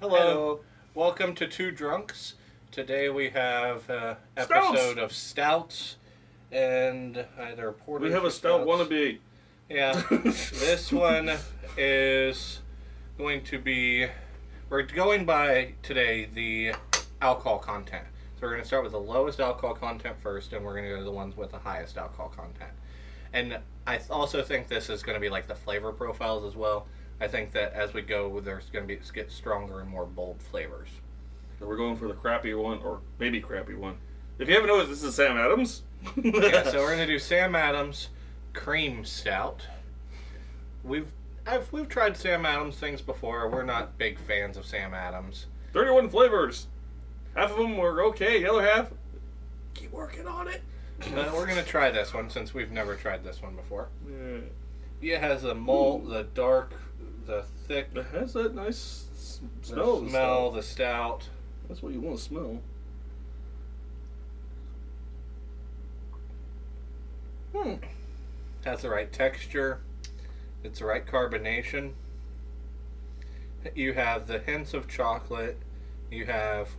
Hello. Welcome to Two Drunks. Today we have an episode of Stouts and either porters. We have a stout wannabe. Yeah. This one is going to be. We're going by today the alcohol content. So we're going to start with the lowest alcohol content first, and we're going to go to the ones with the highest alcohol content. And I also think this is going to be like the flavor profiles as well. I think that as we go, there's going to get stronger and more bold flavors. So we're going for the crappy one, or maybe crappy one. If you haven't noticed, this is Sam Adams. Yeah, so we're going to do Sam Adams Cream Stout. We've tried Sam Adams things before. We're not big fans of Sam Adams. 31 flavors. Half of them were okay. The other half, keep working on it. We're going to try this one since we've never tried this one before. Yeah. It has the malt, the dark, the thick. It has that nice smell. The stout. That's what you want to smell. Has the right texture. It's the right carbonation. You have the hints of chocolate. You have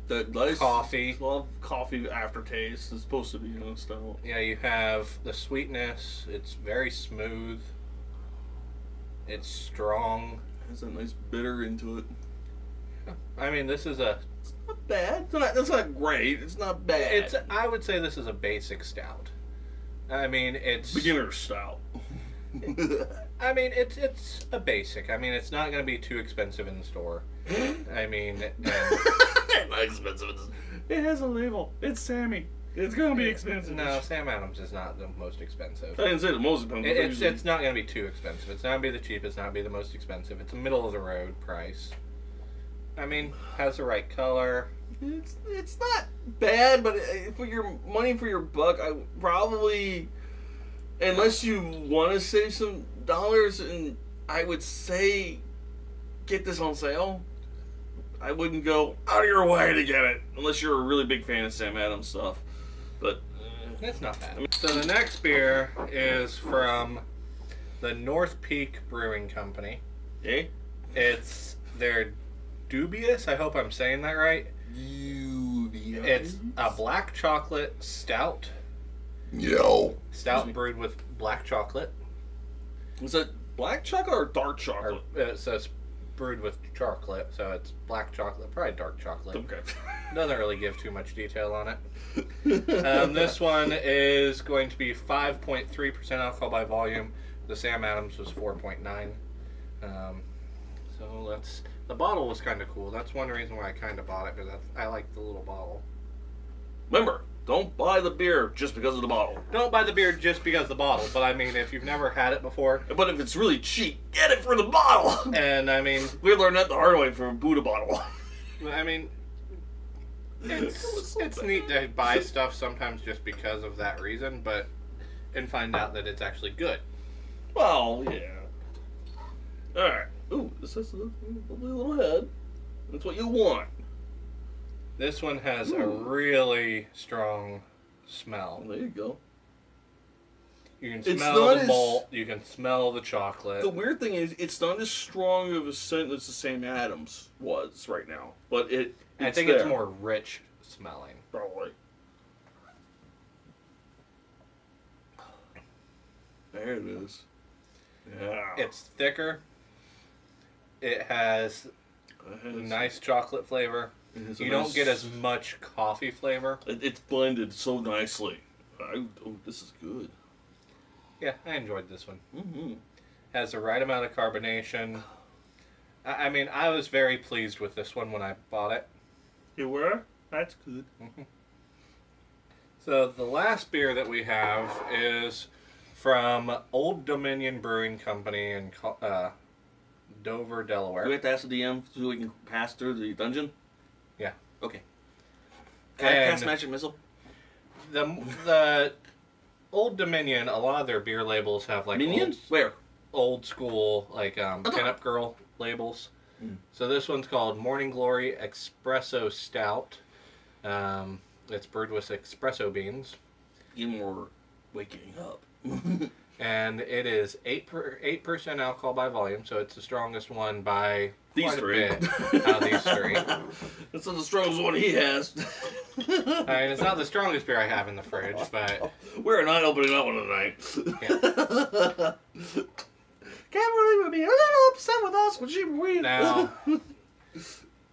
The nice coffee. Love coffee aftertaste. It's supposed to be, stout. Yeah, you have the sweetness. It's very smooth. It's strong. It has a nice bitter into it. I mean, this is a. It's not bad. It's not great. It's not bad. I would say this is a basic stout. I mean, it's beginner stout. I mean, it's a basic. I mean, it's not going to be too expensive in the store. I mean, not expensive. It has a label. It's Sammy. It's going to be expensive. No, Sam Adams is not the most expensive. I didn't say the most expensive. It's not going to be too expensive. It's not going to be the cheapest. It's not going to be the most expensive. It's a middle of the road price. I mean, has the right color. It's not bad, but for your money for your buck, I probably, unless you want to save some dollars, and I would say get this on sale. I wouldn't go out of your way to get it unless you're a really big fan of Sam Adams stuff. But it's not bad. So the next beer is from the North Peak Brewing Company. Okay. It's their Dubious. I hope I'm saying that right. Dubious. It's a black chocolate stout. Yo. Stout brewed with black chocolate. Is it black chocolate or dark chocolate? So it's brewed with chocolate, so it's black chocolate, probably dark chocolate. Okay. Doesn't really give too much detail on it. This one is going to be 5.3% alcohol by volume. The Sam Adams was 4.9. So that's. The bottle was kind of cool. That's one reason why I kind of bought it, because I like the little bottle. Remember, don't buy the beer just because of the bottle. Don't buy the beer just because of the bottle, but I mean, if you've never had it before. But if it's really cheap, get it for the bottle. And I mean, we learned that the hard way from a Buddha bottle. I mean, it's neat to buy stuff sometimes just because of that reason, and find out that it's actually good. Well, yeah. All right. Ooh, this has a lovely little head. That's what you want. This one has a really strong smell. Well, there you go. You can smell the malt. You can smell the chocolate. The weird thing is, it's not as strong of a scent as the Sam Adams was right now. But I think it's more rich smelling. Probably. There it is. Yeah. It's thicker. It has nice chocolate flavor. You don't get as much coffee flavor. It's blended so nicely. Oh, this is good. Yeah, I enjoyed this one. Mm-hmm. Has the right amount of carbonation. I mean, I was very pleased with this one when I bought it. You were? That's good. Mm-hmm. So the last beer that we have is from Old Dominion Brewing Company in Dover, Delaware. Do we have to ask the DM so we can pass through the dungeon? Yeah. Okay. Can I cast Magic Missile? The Old Dominion, a lot of their beer labels have like old school like pinup girl labels. So this one's called Morning Glory Espresso Stout. It's brewed with espresso beans. Even more waking up. And it is 8% alcohol by volume, so it's the strongest one by These quite three. a bit out of these three. That's not the strongest one he has. I mean, it's not the strongest beer I have in the fridge, but... We're not opening that one tonight. Yeah. Can't believe would be a little upset with us when she wins. Now,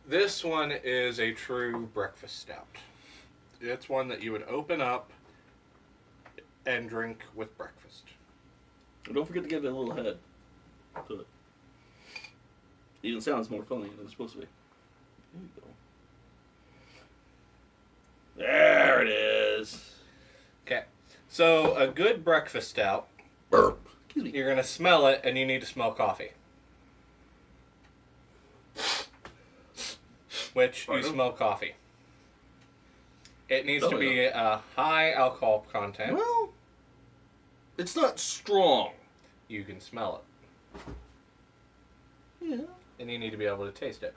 this one is a true breakfast stout. It's one that you would open up and drink with breakfast. And don't forget to give it a little head to it. Even sounds more funny than it's supposed to be. There you go. There it is. Okay, so a good breakfast stout, Burp. Excuse me. you're going to smell it and you need to smell coffee. Which you smell coffee. It needs to be a high alcohol content. Well, it's not strong. You can smell it. Yeah. And you need to be able to taste it.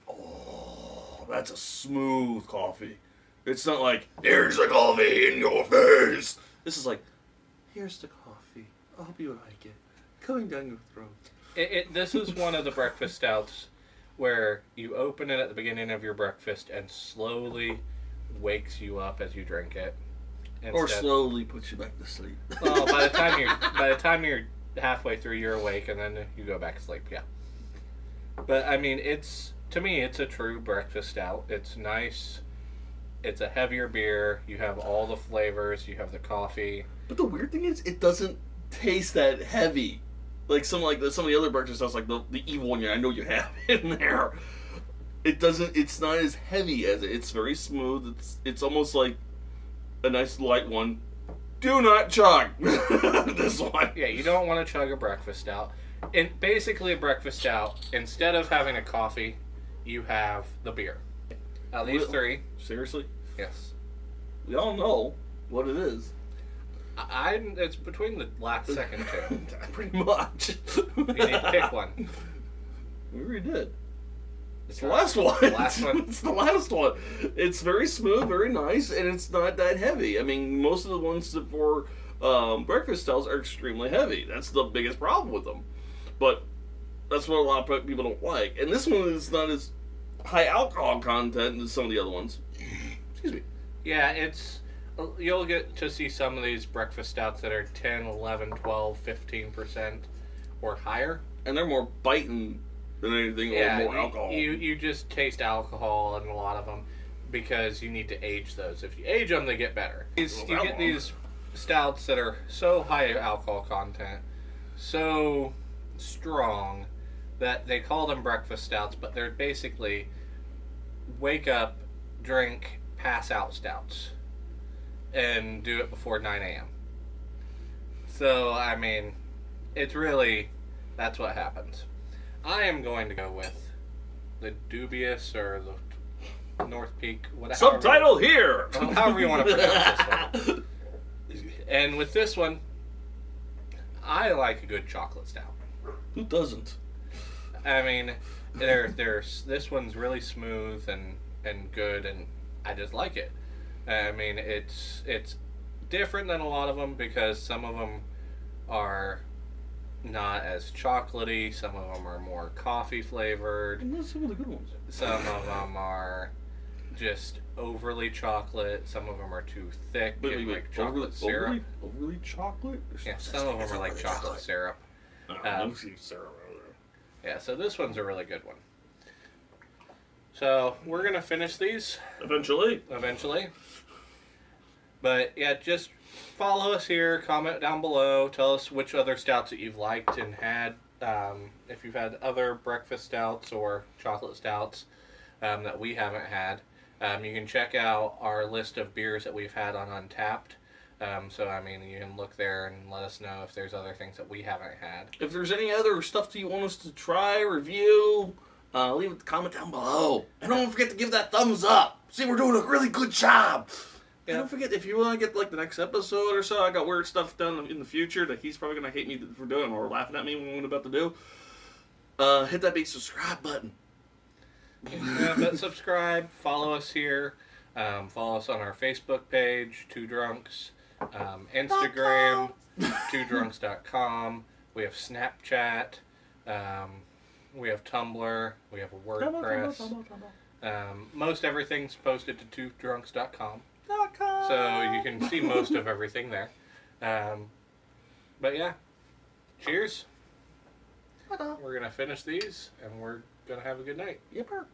Oh, that's a smooth coffee. It's not like, here's the coffee in your face. This is like, here's the coffee. I hope you like it. Coming down your throat. This is one of the breakfast stouts where you open it at the beginning of your breakfast and slowly wakes you up as you drink it. Or slowly puts you back to sleep. Well, by the time you're halfway through, you're awake, and then you go back to sleep. Yeah. But I mean, to me, it's a true breakfast stout. It's nice. It's a heavier beer. You have all the flavors. You have the coffee. But the weird thing is, it doesn't taste that heavy. Like some of the other breakfast stouts, like the evil one. I know you have in there. It doesn't. It's not as heavy as it. It's very smooth. It's almost like a nice light one. Do not chug this one. Yeah, you don't want to chug a breakfast stout. And basically, a breakfast stout, instead of having a coffee, you have the beer. Now, these three. Seriously? Yes. We all know what it is. It's between the last second two. Pretty much. You need to pick one. We already did. It's the last one. The last one. It's the last one. It's very smooth, very nice, and it's not that heavy. I mean, most of the ones for breakfast stouts are extremely heavy. That's the biggest problem with them. But that's what a lot of people don't like. And this one is not as high alcohol content as some of the other ones. Excuse me. Yeah, you'll get to see some of these breakfast stouts that are 10, 11, 12, 15% or higher. And they're more biting than anything, or more alcohol. You just taste alcohol in a lot of them because you need to age those. If you age them, they get better. You get these stouts that are so high alcohol content, so strong, that they call them breakfast stouts, but they're basically wake up, drink, pass out stouts, and do it before 9 a.m. So, I mean, it's really, that's what happens. I am going to go with the Dubious or the North Peak, whatever. Subtitle here! However you want to pronounce this one. And with this one, I like a good chocolate stout. Who doesn't? I mean, this one's really smooth and good, and I just like it. I mean, it's different than a lot of them because some of them are not as chocolatey, some of them are more coffee flavored. And those are some of the good ones. Some of them are just overly chocolate. Some of them are too thick and like chocolate syrup. Overly chocolate? Yeah, some of them are like chocolate syrup. Syrup. Yeah, so this one's a really good one. So we're gonna finish these Eventually. But yeah, just follow us here, comment down below, tell us which other stouts that you've liked and had. If you've had other breakfast stouts or chocolate stouts that we haven't had. You can check out our list of beers that we've had on Untapped. So, I mean, you can look there and let us know if there's other things that we haven't had. If there's any other stuff that you want us to try, review, leave a comment down below. And don't forget to give that thumbs up. See, we're doing a really good job. And don't forget, if you want to get like the next episode or so, I got weird stuff done in the future that he's probably going to hate me for doing or laughing at me when I'm about to do. Hit that big subscribe button. Yeah, but subscribe, follow us here. Follow us on our Facebook page, Two Drunks. Instagram, twodrunks.com. We have Snapchat. We have Tumblr. We have a WordPress. Most everything's posted to twodrunks.com. So you can see most of everything there. But yeah, cheers. We're going to finish these and we're going to have a good night. Yipper.